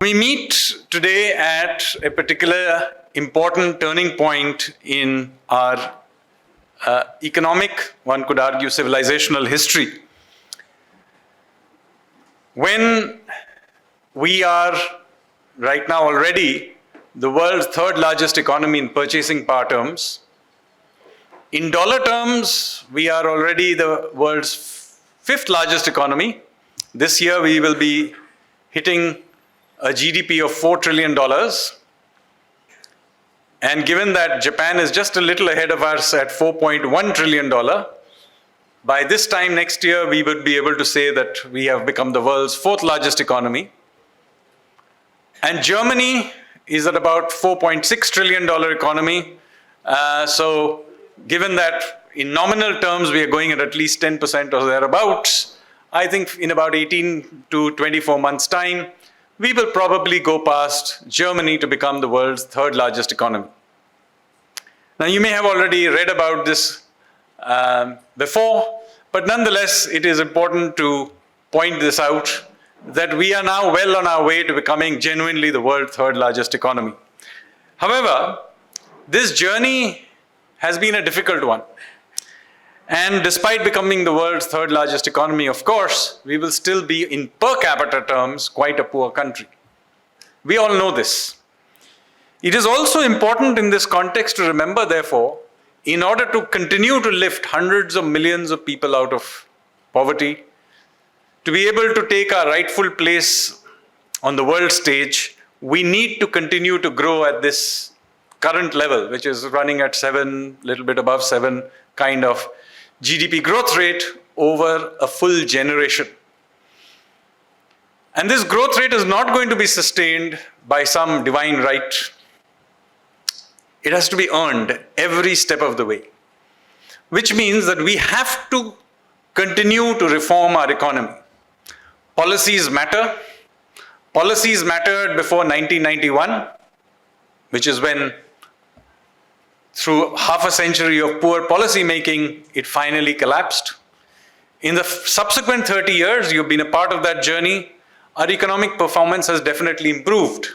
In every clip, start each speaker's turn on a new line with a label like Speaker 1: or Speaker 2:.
Speaker 1: We meet today at a particular important turning point in our economic, one could argue, civilizational history. When we are right now already the world's third largest economy in purchasing power terms, in dollar terms, we are already the world's fifth largest economy. This year, we will be hitting a GDP of $4 trillion. And given that Japan is just a little ahead of us at $4.1 trillion, by this time next year, we would be able to say that we have become the world's fourth largest economy. And Germany is at about $4.6 trillion economy. So given that in nominal terms, we are going at least 10% or thereabouts, I think in about 18 to 24 months' time, we will probably go past Germany to become the world's third largest economy. Now, you may have already read about this before, but nonetheless, it is important to point this out that we are now well on our way to becoming genuinely the world's third largest economy. However, this journey has been a difficult one. And despite becoming the world's third largest economy, of course, we will still be, in per capita terms, quite a poor country. We all know this. It is also important in this context to remember, therefore, in order to continue to lift hundreds of millions of people out of poverty, to be able to take our rightful place on the world stage, we need to continue to grow at this current level, which is running at 7, little bit above 7 kind of GDP growth rate over a full generation. And this growth rate is not going to be sustained by some divine right. It has to be earned every step of the way, which means that we have to continue to reform our economy. Policies matter. Policies mattered before 1991, which is when, through half a century of poor policy making, it finally collapsed. In the subsequent 30 years, you've been a part of that journey. Our economic performance has definitely improved.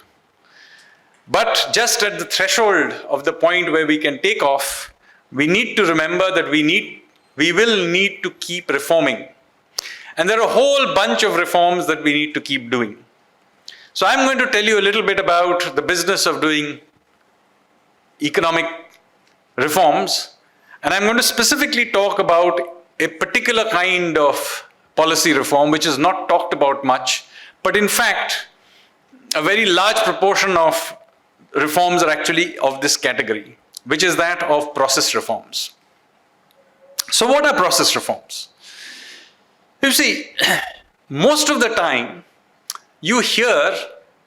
Speaker 1: But just at the threshold of the point where we can take off, we need to remember that we will need to keep reforming. And there are a whole bunch of reforms that we need to keep doing. So I'm going to tell you a little bit about the business of doing economic reforms, and I'm going to specifically talk about a particular kind of policy reform which is not talked about much, but in fact, a very large proportion of reforms are actually of this category, which is that of process reforms. So what are process reforms? You see, most of the time, you hear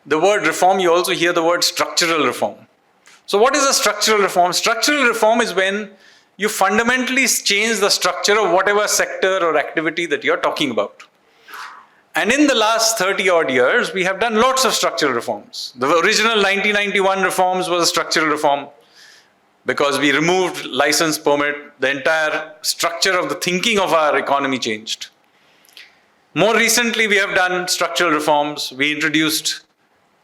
Speaker 1: the word reform, you also hear the word structural reform. So what is a structural reform? Structural reform is when you fundamentally change the structure of whatever sector or activity that you're talking about. And in the last 30 odd years, we have done lots of structural reforms. The original 1991 reforms was a structural reform because we removed license permit, the entire structure of the thinking of our economy changed. More recently, we have done structural reforms. We introduced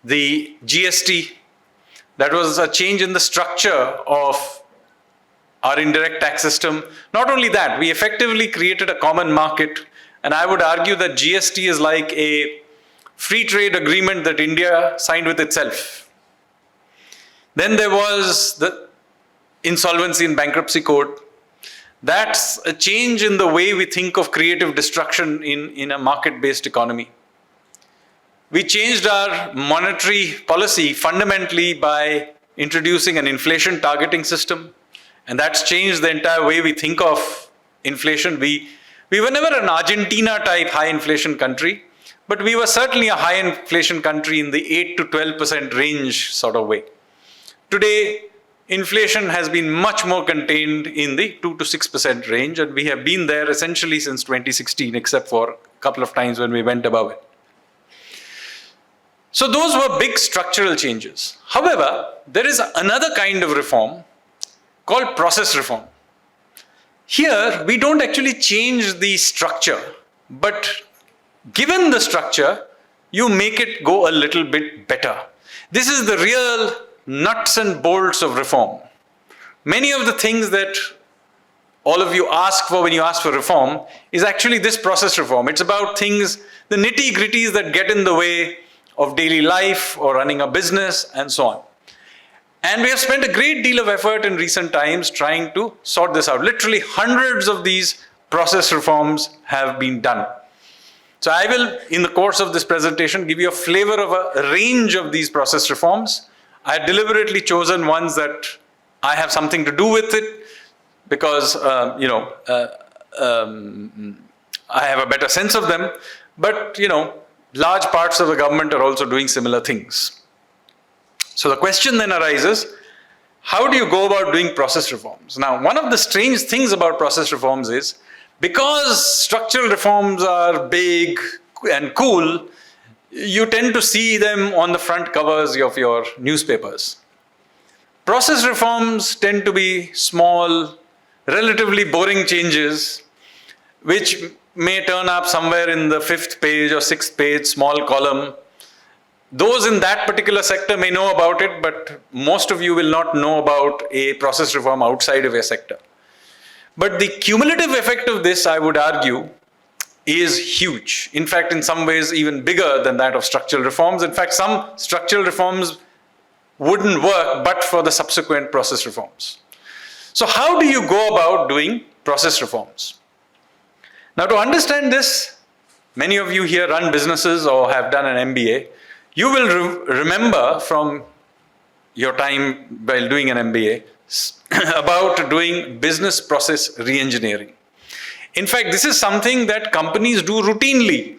Speaker 1: the GST. That was a change in the structure of our indirect tax system. Not only that, we effectively created a common market. And I would argue that GST is like a free trade agreement that India signed with itself. Then there was the insolvency and bankruptcy code. That's a change in the way we think of creative destruction in a market-based economy. We changed our monetary policy fundamentally by introducing an inflation targeting system, and that's changed the entire way we think of inflation. We were never an Argentina-type high inflation country, but we were certainly a high inflation country in the 8 to 12% range sort of way. Today, inflation has been much more contained in the 2 to 6% range, and we have been there essentially since 2016, except for a couple of times when we went above it. So those were big structural changes. However, there is another kind of reform called process reform. Here, we don't actually change the structure, but given the structure, you make it go a little bit better. This is the real nuts and bolts of reform. Many of the things that all of you ask for when you ask for reform is actually this process reform. It's about things, the nitty-gritties that get in the way of daily life or running a business and so on. And we have spent a great deal of effort in recent times trying to sort this out. Literally hundreds of these process reforms have been done. So I will, in the course of this presentation, give you a flavor of a range of these process reforms. I have deliberately chosen ones that I have something to do with it because, I have a better sense of them. But, large parts of the government are also doing similar things. So the question then arises, how do you go about doing process reforms? Now, one of the strange things about process reforms is, because structural reforms are big and cool, you tend to see them on the front covers of your newspapers. Process reforms tend to be small, relatively boring changes, which may turn up somewhere in the 5th page or 6th page, small column. Those in that particular sector may know about it, but most of you will not know about a process reform outside of your sector. But the cumulative effect of this, I would argue, is huge. In fact, in some ways, even bigger than that of structural reforms. In fact, some structural reforms wouldn't work but for the subsequent process reforms. So how do you go about doing process reforms? Now, to understand this, many of you here run businesses or have done an MBA. You will remember from your time while doing an MBA about doing business process re-engineering. In fact, this is something that companies do routinely.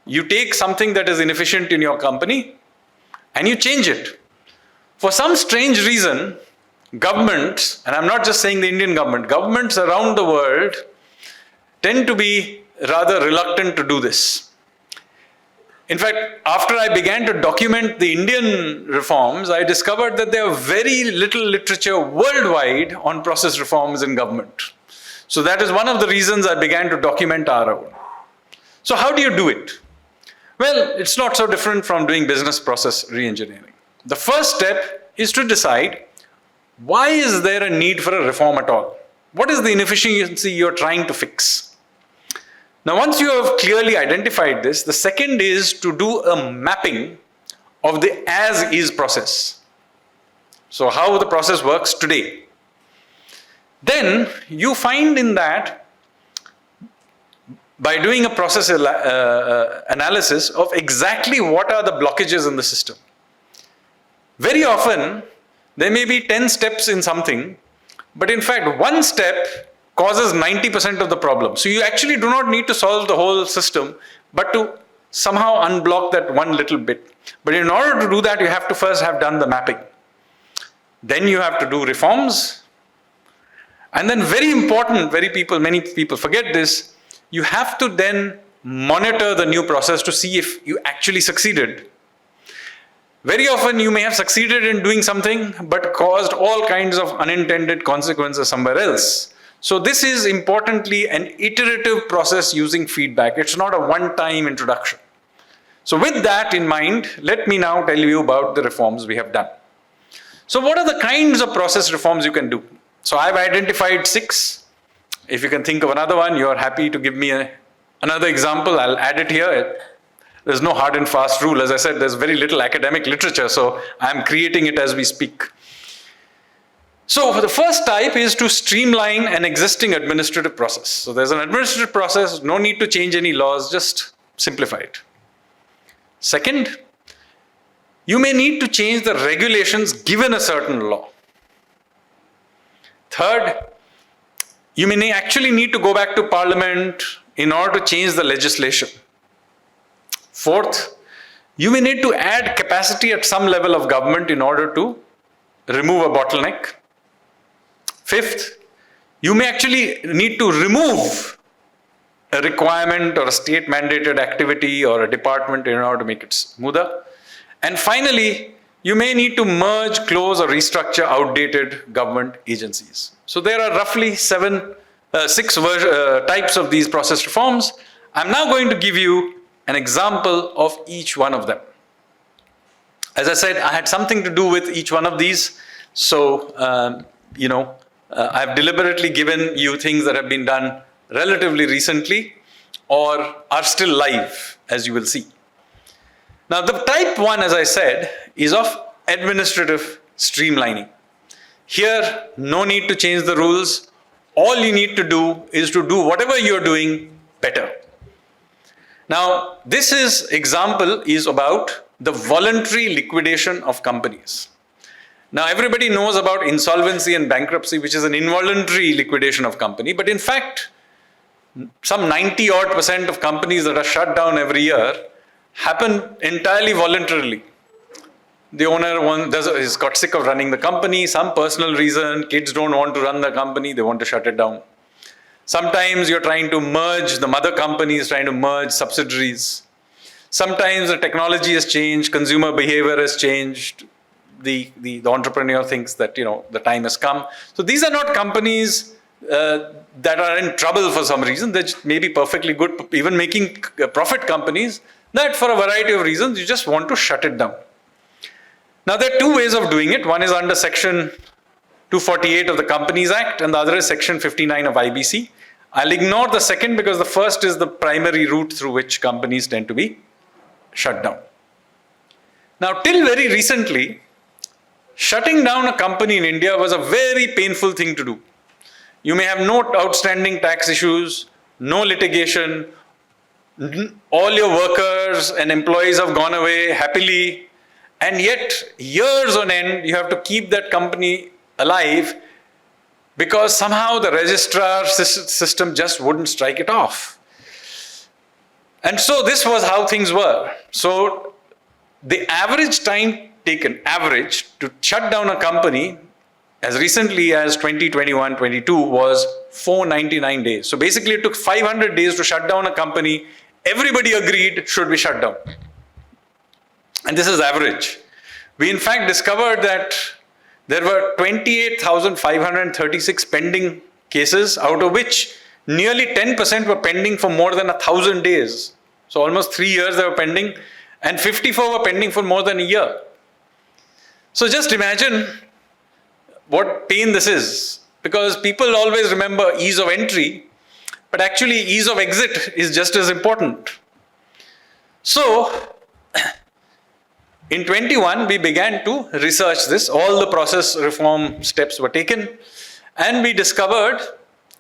Speaker 1: You take something that is inefficient in your company and you change it. For some strange reason, governments, and I'm not just saying the Indian government, governments around the world tend to be rather reluctant to do this. In fact, after I began to document the Indian reforms, I discovered that there are very little literature worldwide on process reforms in government. So that is one of the reasons I began to document our own. So how do you do it? Well, it's not so different from doing business process re-engineering. The first step is to decide, why is there a need for a reform at all? What is the inefficiency you're trying to fix? Now, once you have clearly identified this, the second is to do a mapping of the as-is process. So how the process works today. Then you find in that, by doing a process analysis of exactly what are the blockages in the system. Very often, there may be 10 steps in something, but in fact, one step causes 90% of the problem. So you actually do not need to solve the whole system, but to somehow unblock that one little bit. But in order to do that, you have to first have done the mapping. Then you have to do reforms. And then very important, many people forget this, you have to then monitor the new process to see if you actually succeeded. Very often you may have succeeded in doing something, but caused all kinds of unintended consequences somewhere else. So this is importantly an iterative process using feedback. It's not a one-time introduction. So with that in mind, let me now tell you about the reforms we have done. So what are the kinds of process reforms you can do? So I've identified 6. If you can think of another one, you're happy to give me another example, I'll add it here. There's no hard and fast rule. As I said, there's very little academic literature, so I'm creating it as we speak. So the first type is to streamline an existing administrative process. So there's an administrative process, no need to change any laws, just simplify it. Second, you may need to change the regulations given a certain law. Third, you may actually need to go back to Parliament in order to change the legislation. Fourth, you may need to add capacity at some level of government in order to remove a bottleneck. Fifth, you may actually need to remove a requirement or a state mandated activity or a department in order to make it smoother. And finally, you may need to merge, close or restructure outdated government agencies. So there are roughly 6 types of these process reforms. I'm now going to give you an example of each one of them. As I said, I had something to do with each one of these. So, I've deliberately given you things that have been done relatively recently or are still live, as you will see. Now, the type 1, as I said, is of administrative streamlining. Here, no need to change the rules. All you need to do is to do whatever you're doing better. Now, this example is about the voluntary liquidation of companies. Now, everybody knows about insolvency and bankruptcy, which is an involuntary liquidation of company. But in fact, some 90% of companies that are shut down every year happen entirely voluntarily. The owner has got sick of running the company, some personal reason, kids don't want to run the company, they want to shut it down. Sometimes you're trying to merge, the mother company is trying to merge subsidiaries. Sometimes the technology has changed, consumer behavior has changed. The entrepreneur thinks that the time has come. So these are not companies that are in trouble for some reason. They may be perfectly good, even making profit companies, that for a variety of reasons you just want to shut it down. Now there are two ways of doing it. One is under Section 248 of the Companies Act and the other is Section 59 of IBC. I'll ignore the second because the first is the primary route through which companies tend to be shut down. Now, till very recently, shutting down a company in India was a very painful thing to do. You may have no outstanding tax issues, no litigation, all your workers and employees have gone away happily, and yet years on end you have to keep that company alive because somehow the registrar system just wouldn't strike it off. And so this was how things were. So the average time taken, to shut down a company as recently as 2021-22 was 499 days. So basically it took 500 days to shut down a company. Everybody agreed should be shut down. And this is average. We in fact discovered that there were 28,536 pending cases, out of which nearly 10% were pending for more than 1,000 days. So almost 3 years they were pending, and 54 were pending for more than a year. So just imagine what pain this is, because people always remember ease of entry, but actually ease of exit is just as important. So in 21, we began to research this. All the process reform steps were taken, and we discovered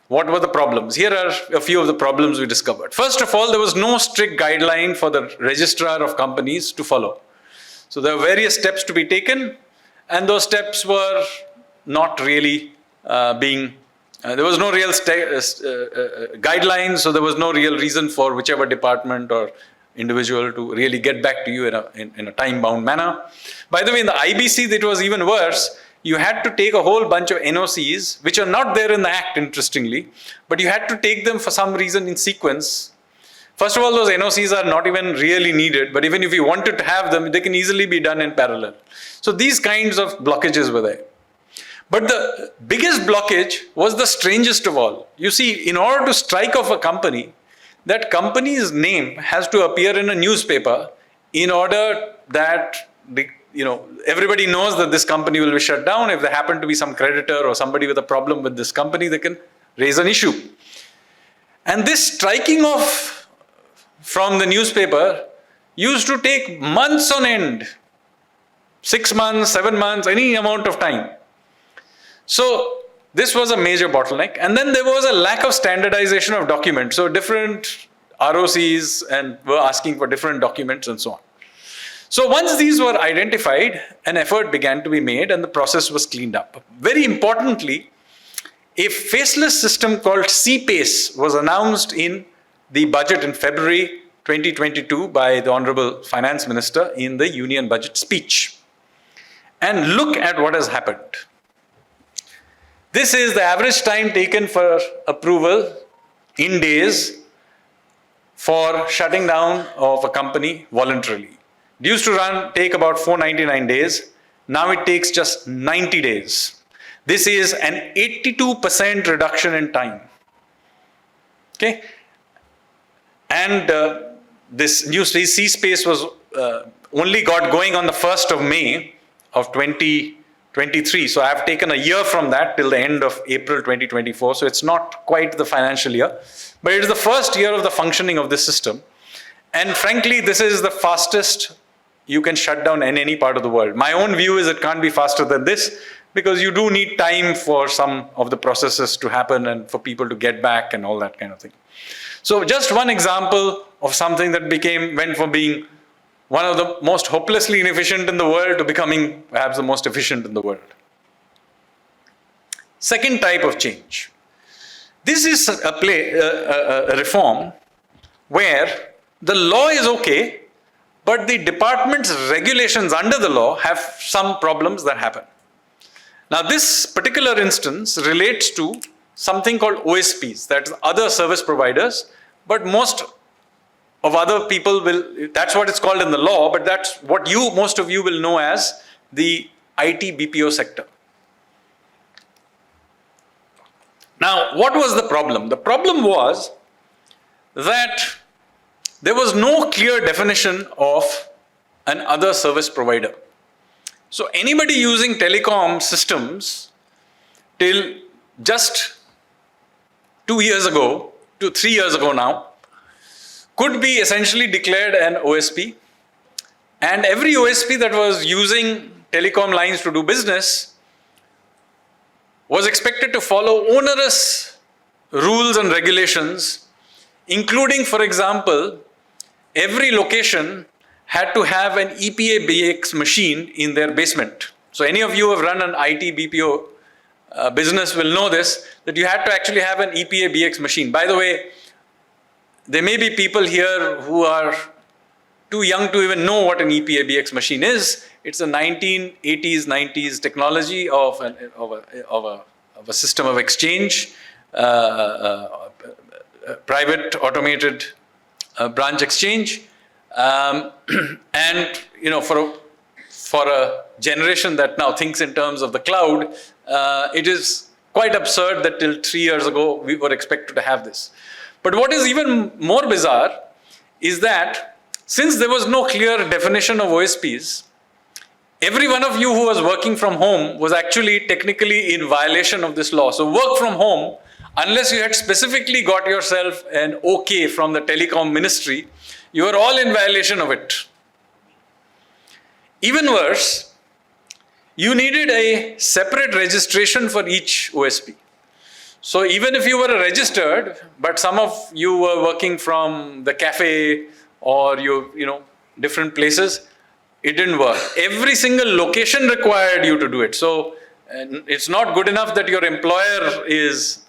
Speaker 1: what were the problems. Here are a few of the problems we discovered. First of all, there was no strict guideline for the registrar of companies to follow. So there were various steps to be taken, and those steps were not really there was no real guidelines, so there was no real reason for whichever department or individual to really get back to you in a time-bound manner. By the way, in the IBC, it was even worse. You had to take a whole bunch of NOCs, which are not there in the Act, interestingly, but you had to take them for some reason in sequence. First of all, those NOCs are not even really needed, but even if you wanted to have them, they can easily be done in parallel. So these kinds of blockages were there. But the biggest blockage was the strangest of all. You see, in order to strike off a company, that company's name has to appear in a newspaper in order that everybody knows that this company will be shut down. If there happen to be some creditor or somebody with a problem with this company, they can raise an issue. And this striking off from the newspaper used to take months on end, 6 months, 7 months, any amount of time. So this was a major bottleneck. And then there was a lack of standardization of documents. So different ROCs were asking for different documents and so on. So once these were identified, an effort began to be made and the process was cleaned up. Very importantly, a faceless system called CPACE was announced in the budget in February 2022 by the Honorable Finance Minister in the Union Budget speech. And look at what has happened. This is the average time taken for approval in days for shutting down of a company voluntarily. It used to take about 499 days. Now it takes just 90 days. This is an 82% reduction in time. Okay? And this new sea space was only got going on the 1st of May of 2023. So I've taken a year from that till the end of April 2024. So it's not quite the financial year, but it is the first year of the functioning of this system. And frankly, this is the fastest you can shut down in any part of the world. My own view is it can't be faster than this, because you do need time for some of the processes to happen and for people to get back and all that kind of thing. So just one example of something that went from being one of the most hopelessly inefficient in the world to becoming perhaps the most efficient in the world. Second type of change. This is a reform where the law is okay, but the department's regulations under the law have some problems that happen. Now, this particular instance relates to something called OSPs, that's other service providers, but most of other people that's what it's called in the law, but that's what most of you will know as the IT BPO sector. Now, what was the problem? The problem was that there was no clear definition of an other service provider. So anybody using telecom systems till just 2 years ago to 3 years ago now could be essentially declared an OSP. And every OSP that was using telecom lines to do business was expected to follow onerous rules and regulations, including, for example, every location had to have an EPA-BX machine in their basement. So any of you who have run an IT BPO business will know this, that you had to actually have an EPA-BX machine. By the way, there may be people here who are too young to even know what an EPA-BX machine is. It's a 1980s, 90s technology of a system of exchange, private automated branch exchange. And for a generation that now thinks in terms of the cloud, it is quite absurd that till 3 years ago we were expected to have this. But what is even more bizarre is that since there was no clear definition of OSPs, every one of you who was working from home was actually technically in violation of this law. So work from home, unless you had specifically got yourself an okay from the telecom ministry, you are all in violation of it. Even worse, you needed a separate registration for each OSP. So even if you were registered, but some of you were working from the cafe or different places, it didn't work. Every single location required you to do it. So it's not good enough that your employer is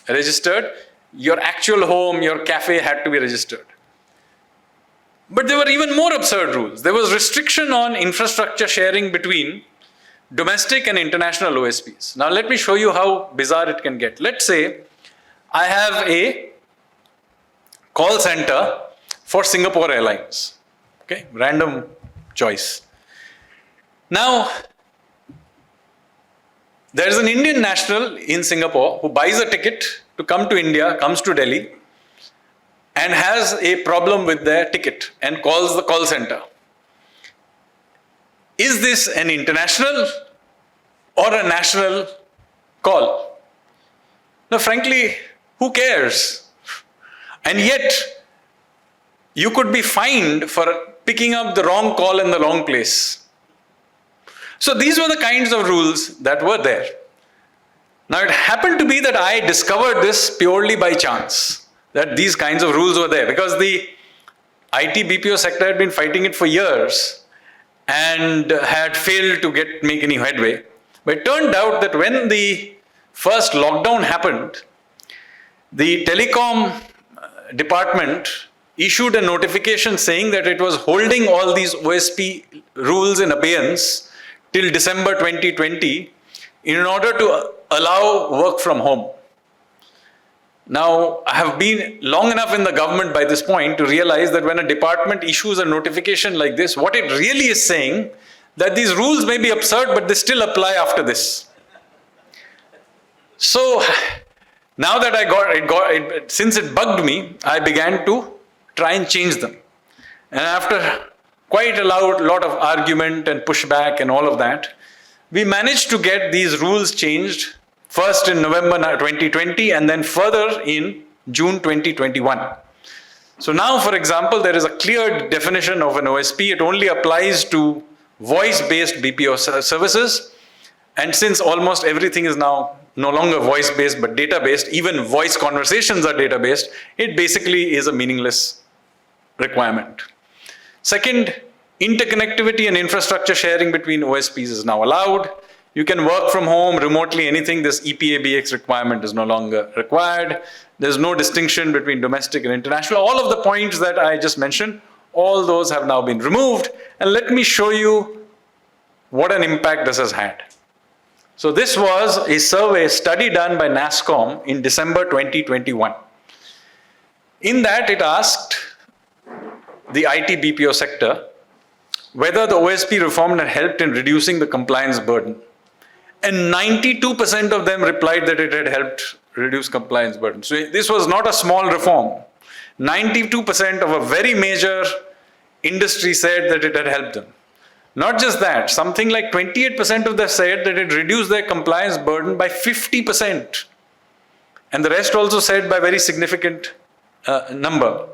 Speaker 1: registered. Your actual home, your cafe had to be registered. But there were even more absurd rules. There was restriction on infrastructure sharing between domestic and international OSPs. Now let me show you how bizarre it can get. Let's say I have a call center for Singapore Airlines. Okay, random choice. Now, there's an Indian national in Singapore who buys a ticket to come to India, comes to Delhi, and has a problem with their ticket and calls the call center. Is this an international or a national call? Now, frankly, who cares? And yet, you could be fined for picking up the wrong call in the wrong place. So these were the kinds of rules that were there. Now, it happened to be that I discovered this purely by chance, that these kinds of rules were there, because the IT BPO sector had been fighting it for years and had failed to make any headway. But it turned out that when the first lockdown happened, the telecom department issued a notification saying that it was holding all these OSP rules in abeyance till December 2020 in order to allow work from home. Now, I have been long enough in the government by this point to realize that when a department issues a notification like this, what it really is saying that these rules may be absurd, but they still apply after this. So now that since it bugged me, I began to try and change them. And after quite a lot of argument and pushback and all of that, we managed to get these rules changed first in November 2020 and then further in June 2021. So now, for example, there is a clear definition of an OSP. It only applies to voice-based BPO services. And since almost everything is now no longer voice-based but data-based, even voice conversations are data-based, it basically is a meaningless requirement. Second, interconnectivity and infrastructure sharing between OSPs is now allowed. You can work from home remotely, anything. This EPABX requirement is no longer required. There's no distinction between domestic and international. All of the points that I just mentioned, all those have now been removed. And let me show you what an impact this has had. So this was a survey study done by NASSCOM in December 2021. In that, it asked the IT BPO sector whether the OSP reform had helped in reducing the compliance burden. And 92% of them replied that it had helped reduce compliance burden. So this was not a small reform. 92% of a very major industry said that it had helped them. Not just that, something like 28% of them said that it reduced their compliance burden by 50%. And the rest also said by very significant number.